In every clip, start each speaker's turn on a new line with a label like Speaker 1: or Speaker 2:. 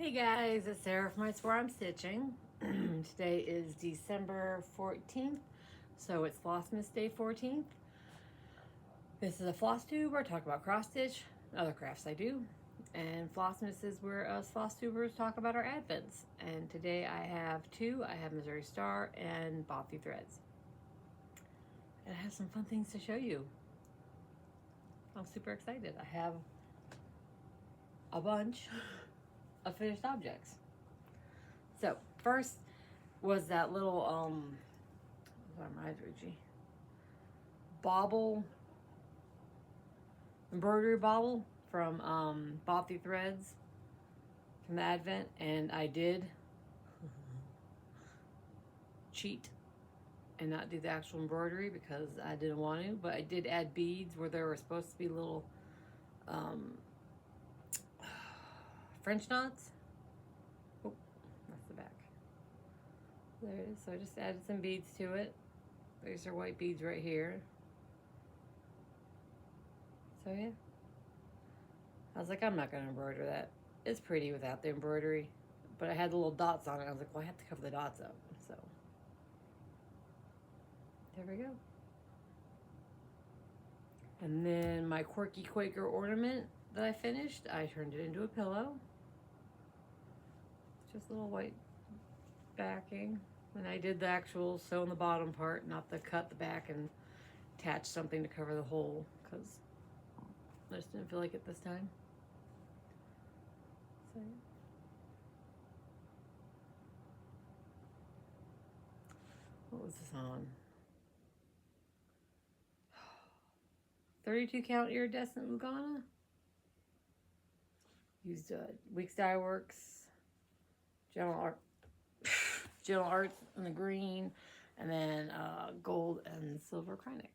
Speaker 1: Hey guys, it's Sarah from isweariamstitching. Today is December 14th, so it's Flossmas Day 14th. This is a floss tube where I talk about cross stitch and other crafts I do. And Flossmas is where us floss tubers talk about our advents. And today I have two. I have Missouri Star and Bothy threads. And I have some fun things to show you. I'm super excited. I have a bunch of finished objects. So first was that little what am I, Richie? Bauble, embroidery bauble from Bothy threads from the Advent, and I did cheat and not do the actual embroidery because I didn't want to, but I did add beads where there were supposed to be little French knots. Oh, that's the back. There it is. So I just added some beads to it. These are white beads right here. So yeah. I was like, I'm not gonna embroider that. It's pretty without the embroidery. But I had the little dots on it. I was like, well, I have to cover the dots up. So there we go. And then my Quirky Quaker ornament that I finished, I turned it into a pillow. Just a little white backing. And I did the actual sew in the bottom part, not the cut the back and attach something to cover the hole, because I just didn't feel like it this time. So what was this on? 32 count iridescent Lugana. Used Weeks Dye Works, Gentle Art in the green, and then gold and silver Krynic.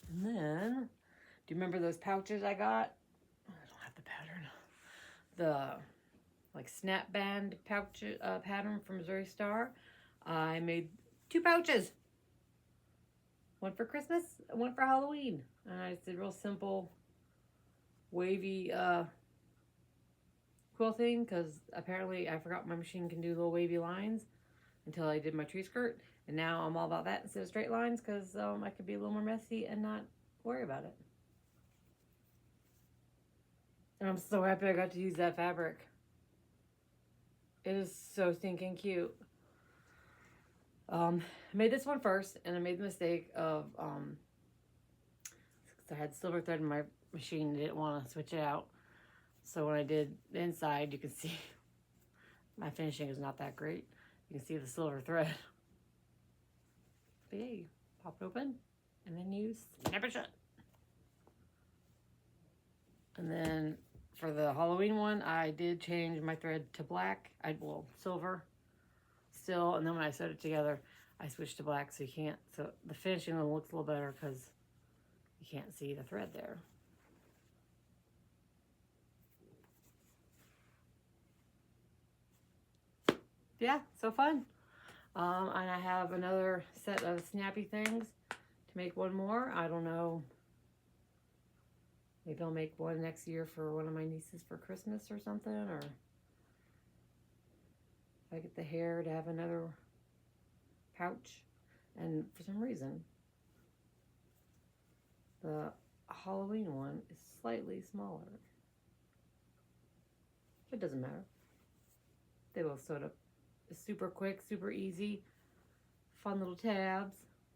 Speaker 1: And then, do you remember those pouches I got? I don't have the pattern. The like snap band pouch pattern from Missouri Star. I made two pouches. One for Christmas, and one for Halloween. And I just did real simple, wavy quilting, because apparently I forgot my machine can do little wavy lines until I did my tree skirt. And now I'm all about that instead of straight lines, because I could be a little more messy and not worry about it. And I'm so happy I got to use that fabric. It is so stinking cute. I made this one first, and I made the mistake of I had silver thread in my machine and didn't want to switch it out. So when I did the inside, you can see my finishing is not that great. You can see the silver thread. But yeah, you pop it open and then you snap it shut. And then for the Halloween one, I did change my thread to black. Silver still. And then when I sewed it together, I switched to black so you can't. So the finishing looks a little better because you can't see the thread there. Yeah, so fun. And I have another set of snappy things to make one more. I don't know. Maybe I'll make one next year for one of my nieces for Christmas or something, or if I get the hair to have another pouch. And for some reason, the Halloween one is slightly smaller. It doesn't matter. They both sewed up. It's super quick, super easy, fun little tabs.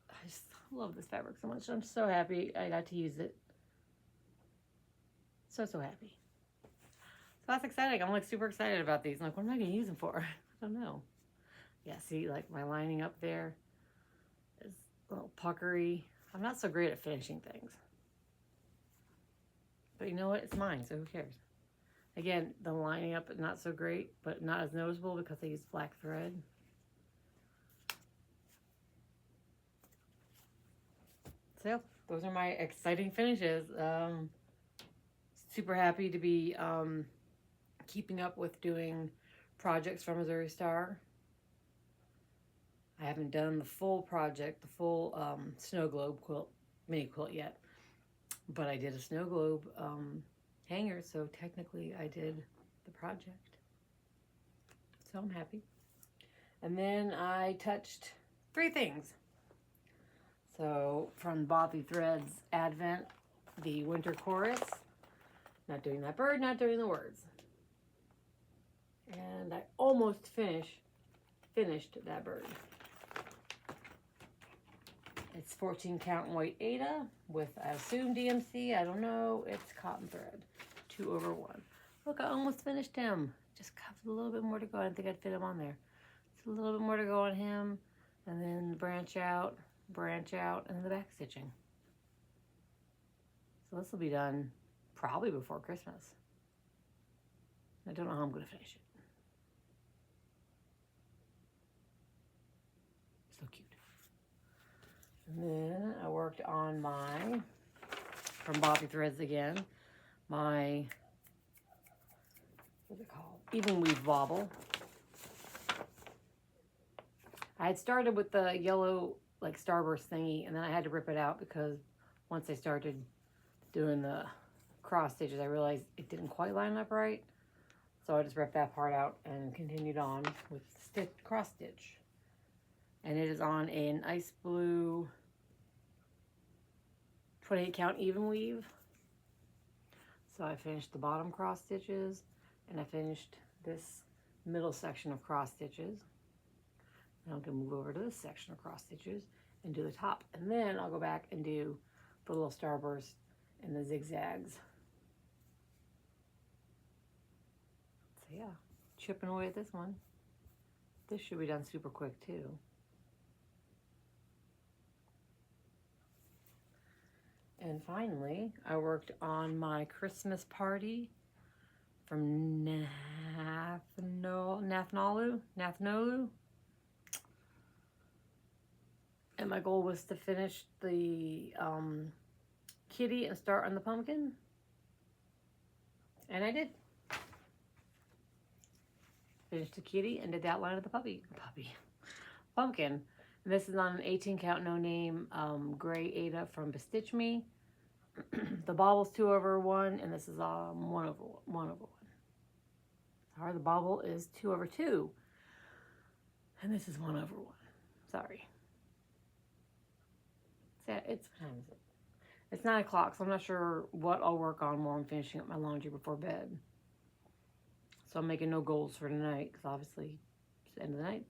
Speaker 1: I just love this fabric so much. I'm so happy I got to use it. So happy. So that's exciting. I'm like super excited about these. I'm like, what am I going to use them for? I don't know. Yeah, see, like my lining up there is a little puckery. I'm not so great at finishing things. But you know what? It's mine, so who cares? Again, the lining up is not so great, but not as noticeable because I used black thread. So those are my exciting finishes. Super happy to be keeping up with doing projects from Missouri Star. I haven't done the full project, the full snow globe quilt, mini quilt yet, but I did a snow globe hangers, so technically I did the project. So I'm happy. And then I touched 3 things. So from Bothy Threads Advent, the Winter Chorus. Not doing that bird, not doing the words. And I almost finished that bird. It's 14 count white Aida with, I assume, DMC. I don't know. It's cotton thread. 2/1. Look, I almost finished him. Just have a little bit more to go. I didn't think I'd fit him on there. Just a little bit more to go on him. And then branch out, and then the back stitching. So this will be done probably before Christmas. I don't know how I'm going to finish it. So cute. And then I worked on my, from Bobby Threads again, my, what's it called? Evenweave Bauble. I had started with the yellow, like, starburst thingy, and then I had to rip it out because once I started doing the cross stitches, I realized it didn't quite line up right. So I just ripped that part out and continued on with cross stitch. And it is on an ice blue 28 count even weave. So I finished the bottom cross stitches and I finished this middle section of cross stitches. Now I'm going to move over to this section of cross stitches and do the top. And then I'll go back and do the little starburst and the zigzags. So yeah, chipping away at this one. This should be done super quick too. And finally, I worked on my Christmas party from Nath Nolu. And my goal was to finish the kitty and start on the pumpkin. And I did. Finished the kitty and did the outline of the pumpkin. And this is on an 18 count no name gray Aida from Bestitch Me. The Bauble's 2/1 and this is 1/1. Sorry, the Bauble is 2/2. And this is 1/1. Sorry. It's what time is it? It's 9 o'clock, so I'm not sure what I'll work on while I'm finishing up my laundry before bed. So I'm making no goals for tonight because obviously it's the end of the night.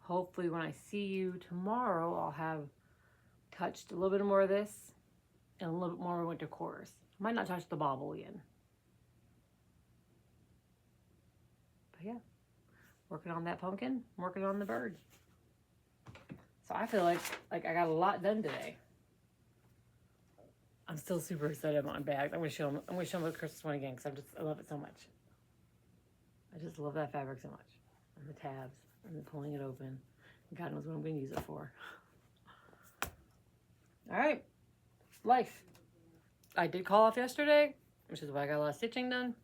Speaker 1: Hopefully when I see you tomorrow, I'll have touched a little bit more of this and a little bit more winter chorus. I might not touch the Bauble again. But yeah, working on that pumpkin, working on the bird. So I feel like I got a lot done today. I'm still super excited about my bag. I'm gonna show them the Christmas one again because I love it so much. I just love that fabric so much. And the tabs, and then pulling it open. God knows what I'm gonna use it for. All right, life. I did call off yesterday, which is why I got a lot of stitching done.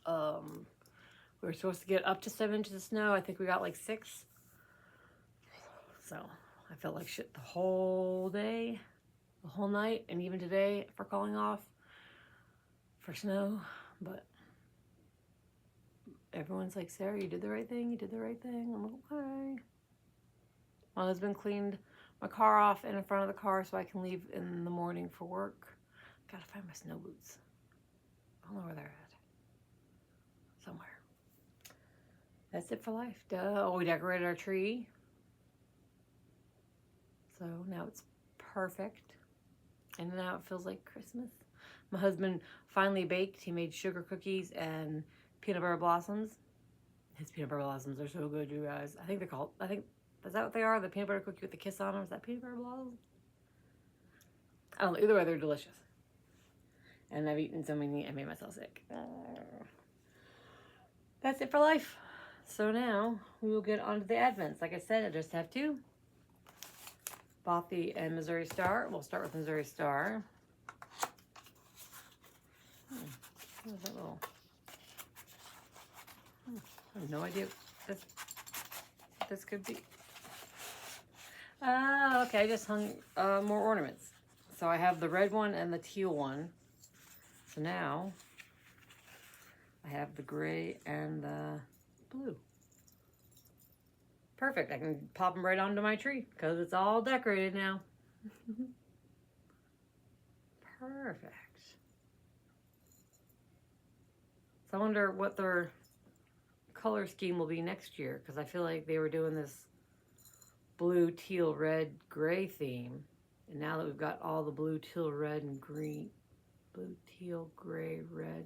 Speaker 1: We were supposed to get up to 7 inches of snow. I think we got like 6. So I felt like shit the whole day, the whole night, and even today for calling off for snow. But everyone's like, Sarah, you did the right thing. You did the right thing. I'm like, okay. My husband cleaned my car off in front of the car so I can leave in the morning for work. Gotta find my snow boots. I don't know where they're at. Somewhere. That's it for life. Oh, we decorated our tree. So now it's perfect. And now it feels like Christmas. My husband finally baked. He made sugar cookies and peanut butter blossoms. His peanut butter blossoms are so good, you guys. I think they're called, is that what they are? The peanut butter cookie with the kiss on them? Is that peanut butter blossoms? I don't know. Either way, they're delicious. And I've eaten so many, I made myself sick. That's it for life. So now we will get on to the Advents. Like I said, I just have 2. Bothy and Missouri Star. We'll start with Missouri Star. What is that little? I have no idea what this could be. Okay, I just hung more ornaments. So I have the red one and the teal one. So now I have the gray and the blue. Perfect. I can pop them right onto my tree because it's all decorated now. Perfect. So I wonder what their color scheme will be next year, because I feel like they were doing this blue, teal, red, gray theme. And now that we've got all the blue, teal, red, and green, blue, teal, gray, red.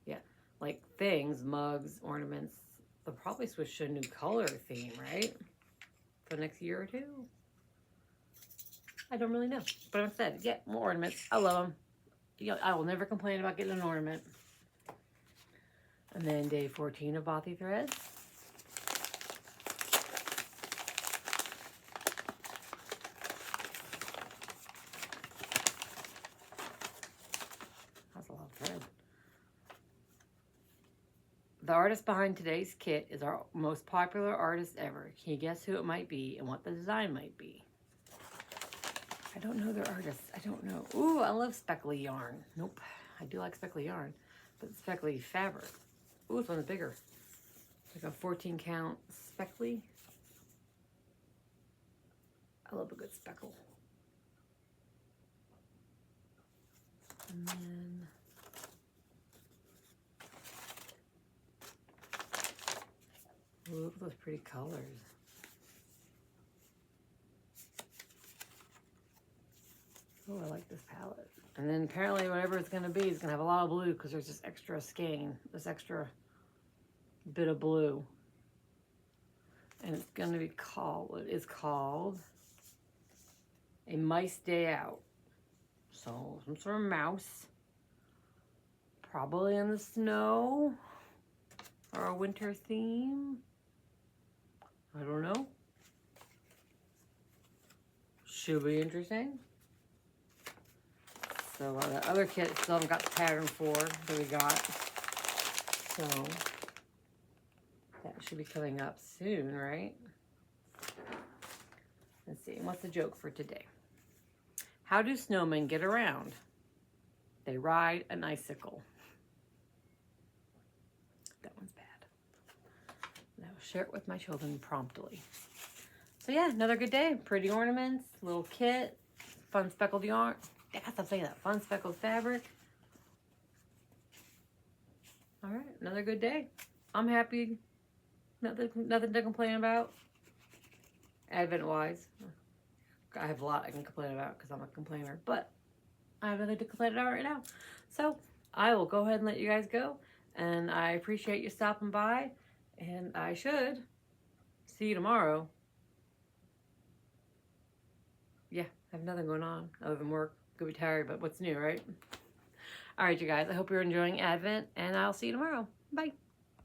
Speaker 1: Yeah, like things, mugs, ornaments. They'll probably switch to a new color theme, right? For the next year or two. I don't really know. But I'm excited. Yeah, more ornaments. I love them. You know, I will never complain about getting an ornament. And then day 14 of Bothy threads. That's a lot of thread. The artist behind today's kit is our most popular artist ever. Can you guess who it might be and what the design might be? I don't know their artist. I don't know. Ooh, I love speckly yarn. Nope. I do like speckly yarn, but speckly fabric. Ooh, this one's bigger. Like a 14 count speckly. I love a good speckle. And then ooh, look at those pretty colors. Oh, I like this palette. And then apparently whatever it's going to be is going to have a lot of blue because there's this extra skein, this extra bit of blue. And it's going to be called, it is called A Mice Day Out. So some sort of mouse, probably in the snow or a winter theme. I don't know. Should be interesting. So the other kit still haven't got the pattern for that we got. So that should be coming up soon, right? Let's see, what's the joke for today? How do snowmen get around? They ride an icicle. That one's bad. And I will share it with my children promptly. So yeah, another good day. Pretty ornaments, little kit, fun speckled yarn. I'm saying that. Fun speckled fabric. All right, another good day. I'm happy. Nothing to complain about. Advent-wise. I have a lot I can complain about because I'm a complainer. But I have nothing to complain about right now. So I will go ahead and let you guys go. And I appreciate you stopping by. And I should see you tomorrow. Yeah, I have nothing going on other than work. Could be tired, but what's new, right? All right, you guys. I hope you're enjoying Advent, and I'll see you tomorrow. Bye.